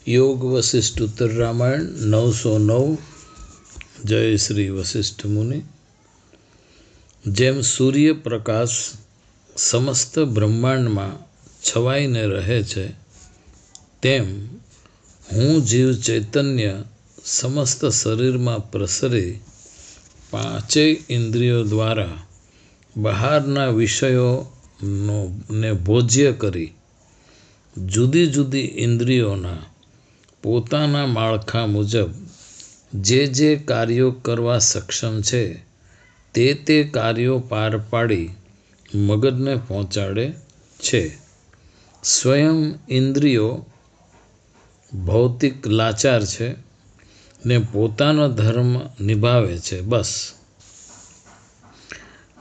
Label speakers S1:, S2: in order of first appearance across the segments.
S1: योग वशिष्ठ उत्तर रामायण 909 जय श्री वशिष्ठ मुनि। जेम सूर्यप्रकाश समस्त ब्रह्मांड में छवाईने रहे छे, तेम हूँ जीव चैतन्य समस्त शरीर में प्रसरी पांचेय इंद्रियों द्वारा बहारना विषयों ने भोज्य करी जुदी जुदी इंद्रियोना पोताना माळखा मुजब जे कार्यों करवा सक्षम छे ते कार्यों पार पाड़ी मगजने पहोंचाड़े छे। स्वयं इंद्रियों भौतिक लाचार छे ने पोतानो धर्म निभावे छे। बस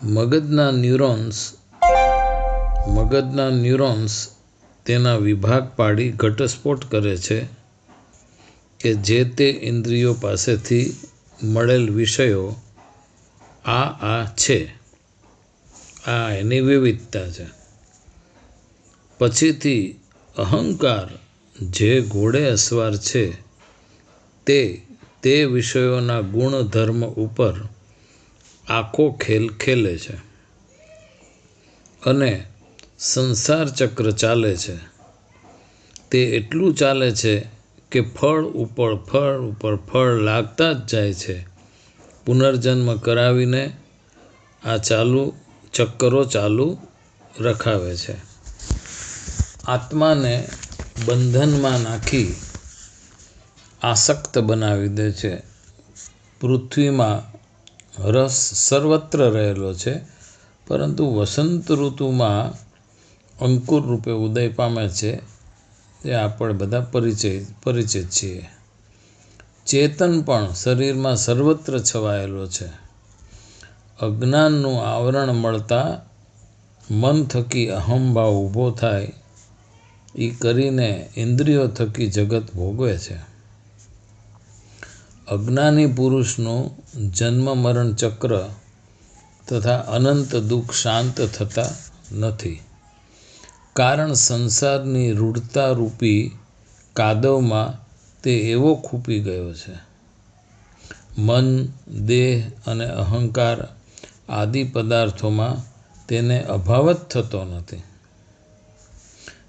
S1: मगजना न्यूरोन्स तेना विभाग पाड़ी घटस्फोट करे छे के जे ते इंद्रियों पासेथी मळेल विषयों आ छे, आ एनी विविधता छे। पछीथी अहंकार जे घोड़े असवार छे ते विषयोना गुण धर्म उपर आखो खेल खेले छे अने संसार चक्र चाले छे। ते एटलू चाले छे के फळ उपर फळ लागता ज जाय छे। पुनर्जन्म करावीने आ चक्करो चालू रखावे छे। आत्मा ने बंधन में नाखी आसक्त बनावी दे छे। पृथ्वी में रस सर्वत्र रहेलो छे, परंतु वसंत ऋतु में अंकुर रूपे उदय पामे छे। जे आपणे बधा परिचित छीए। चेतन पण शरीर में सर्वत्र छवायेलो छे। अज्ञाननुं आवरण मळता मन थकी अहंभाव ऊभो थाय ई करीने इंद्रियों थकी जगत भोगवे छे। अज्ञानी पुरुषनुं जन्म मरण चक्र तथा अनंत दुख शांत थता नथी। कारण संसारनी रूढ़ता रूपी कादव में ते एवो खूपी गयो छे। मन देह अने अहंकार आदि पदार्थों में तेने अभाव ज थतो नथी।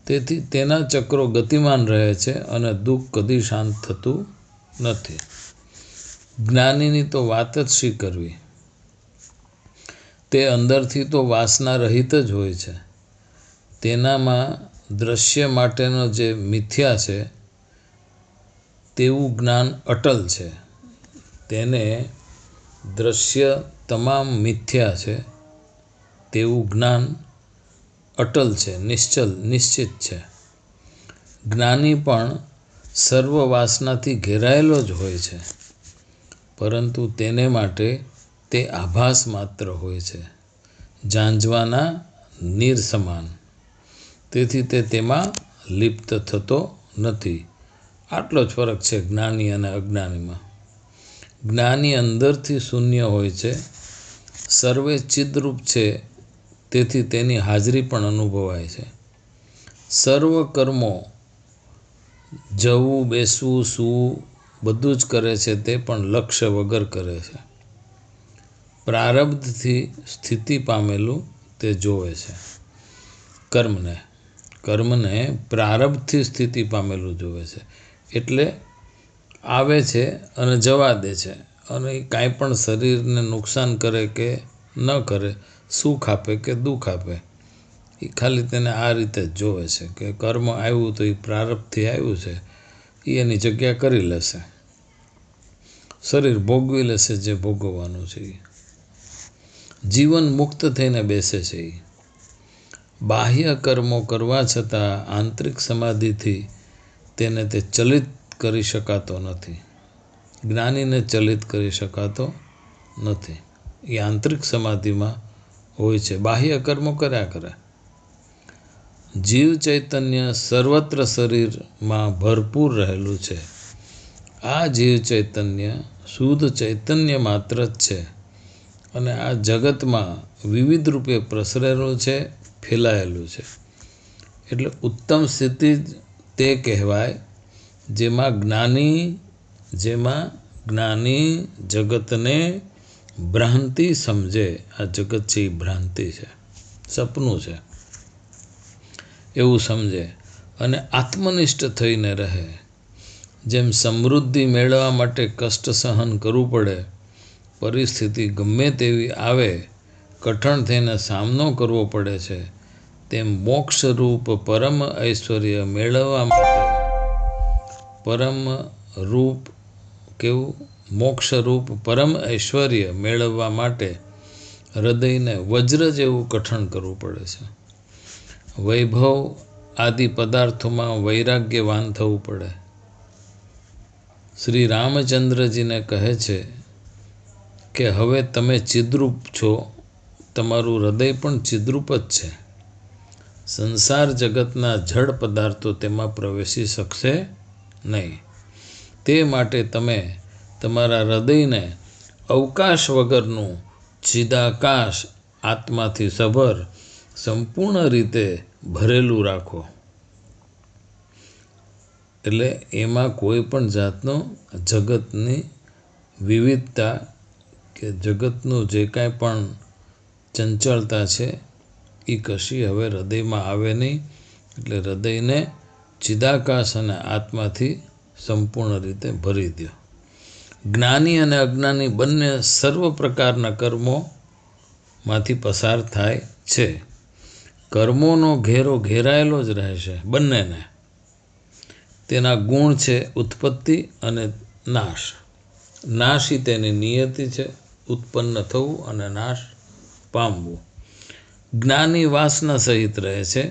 S1: तेथी तेना चक्रो गतिमान रहे छे अने दुख कदी शांत थतुं नथी। ज्ञानीनी तो वात ज शी करवी। ते अंदरथी तो वासना रहित ज होय छे। तेनामां दृश्य माटेनो जे मिथ्या छे तेवुं ज्ञान अटल छे। तेने दृश्य तमाम मिथ्या छे तेवुं ज्ञान अटल छे, निश्चित छे। ज्ञानी पण सर्व वासनाथी घेरायेलो ज होय छे, परंतु तेने माटे ते आभास मात्र होय छे, झांझवाना नीर समान। तेथी ते तेमां लिप्त थतो नथी। आटलो ज फरक छे ज्ञानी अने अज्ञानी में। ज्ञानी अंदरथी शून्य होय छे, सर्वे चिद्रूप छे, तेथी तेनी हाजरी पण अनुभवाय छे। सर्व कर्मो जवुं बेसवुं सूवुं बधुं ज करे छे ते पण लक्ष्य वगर करे छे। प्रारब्धथी स्थिति पामेलुं ते जोवे छे। कर्मने प्रारब्धथी स्थिति पामेलुं जोवे छे। एटले आवे छे अने जवा दे छे अने कांई पण शरीरने नुकसान करे के न करे, सुख आपे के दुख आपे, ई खाली तेने आ रीते ज जोवे छे के कर्म आव्युं तो ई प्रारब्धथी आव्युं छे, ई एनी जग्या करी लेशे। शरीर भोगवी लेशे जे भोगववानुं छे। जीवन मुक्त थईने बेसे छे। बाह्य कर्मों करवा छतां आंतरिक समाधिथी तेने ते चलित करी शकातो नथी। ज्ञानीने चलित करी शकातो नथी। ए आंतरिक समाधि में होय छे, बाह्य कर्मों कर्या करे। जीव चैतन्य सर्वत्र शरीर में भरपूर रहेलुं छे। आ जीव चैतन्य शुद्ध चैतन्य मात्र ज छे अने आ जगत में विविध रूपे प्रसरेलुं छे, फैलायेलुं छे। एटले उत्तम स्थिति ते कहेवाय જેમાં જ્ઞાની જગતને ભ્રાંતિ સમજે. આ જગત છે એ ભ્રાંતિ છે, સપનું છે એવું સમજે અને આત્મનિષ્ઠ થઈને રહે. જેમ સમૃદ્ધિ મેળવવા માટે કષ્ટ સહન કરવું પડે, પરિસ્થિતિ ગમે તેવી આવે કઠણ થઈને સામનો કરવો પડે છે, તેમ મોક્ષરૂપ પરમ ઐશ્વર્ય મેળવવા માટે મોક્ષરૂપ પરમ ઐશ્વર્ય મેળવવા માટે હૃદયને વજ્ર જેવું કઠણ કરવું પડે છે. વૈભવ આદિ પદાર્થોમાં વૈરાગ્યવાન થવું પડે. શ્રી રામચંદ્રજીને કહે છે કે હવે તમે ચિદ્રૂપ છો, તમારું હૃદય પણ ચિદ્રૂપ જ છે. સંસાર જગતના જડ પદાર્થો તેમાં પ્રવેશી શકશે નહીં. તે માટે તમે તમારા હૃદયને અવકાશ વગરનું ચિદાકાશ આત્માથી સભર સંપૂર્ણ રીતે ભરેલું રાખો. એટલે એમાં કોઈ પણ જાતનો જગતની વિવિધતા કે જગતનું જે કાંઈ પણ ચંચળતા છે એ કશી હવે હૃદયમાં આવે નહીં. એટલે હૃદયને ચિદાકાશ અને આત્માથી સંપૂર્ણ રીતે ભરી દો. જ્ઞાની અને અજ્ઞાની બંને સર્વ પ્રકારના કર્મોમાંથી પસાર થાય છે. કર્મોનો ઘેરો ઘેરાયેલો જ રહેશે બંનેને. તેના ગુણ છે ઉત્પત્તિ અને નાશ. નાશી તેની નિયતિ છે, ઉત્પન્ન થવું અને નાશ પામવું. જ્ઞાની વાસના સહિત રહે છે,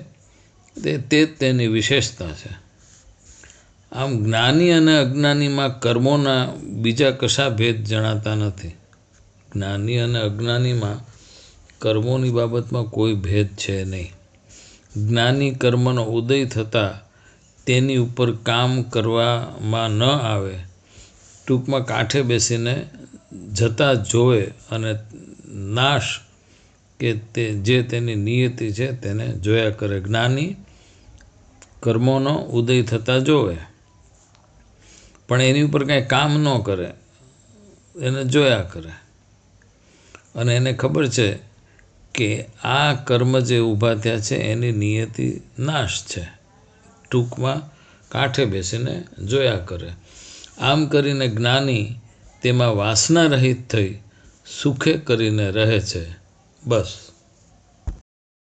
S1: તે તેની વિશેષતા છે. આમ જ્ઞાની અને અજ્ઞાનીમાં કર્મોના બીજા કશા ભેદ જણાતા નથી. જ્ઞાની અને અજ્ઞાનીમાં કર્મોની બાબતમાં કોઈ ભેદ છે નહીં. જ્ઞાની કર્મનો ઉદય થતાં તેની ઉપર કામ કરવામાં ન આવે, ટૂંકમાં કાંઠે બેસીને જતા જોવે અને નાશ કે જે તેની નિયતિ છે તેને જોયા કરે. જ્ઞાની કર્મોનો ઉદય થતાં જોવે પણ એની ઉપર કાંઈ કામ ન કરે, એને જોયા કરે અને એને ખબર છે કે આ કર્મ જે ઊભા થયા છે એની નિયતિ નાશ છે. ટૂંકમાં કાંઠે બેસીને જોયા કરે. આમ કરીને જ્ઞાની તેમાં વાસના રહિત થઈ સુખે કરીને રહે છે. બસ.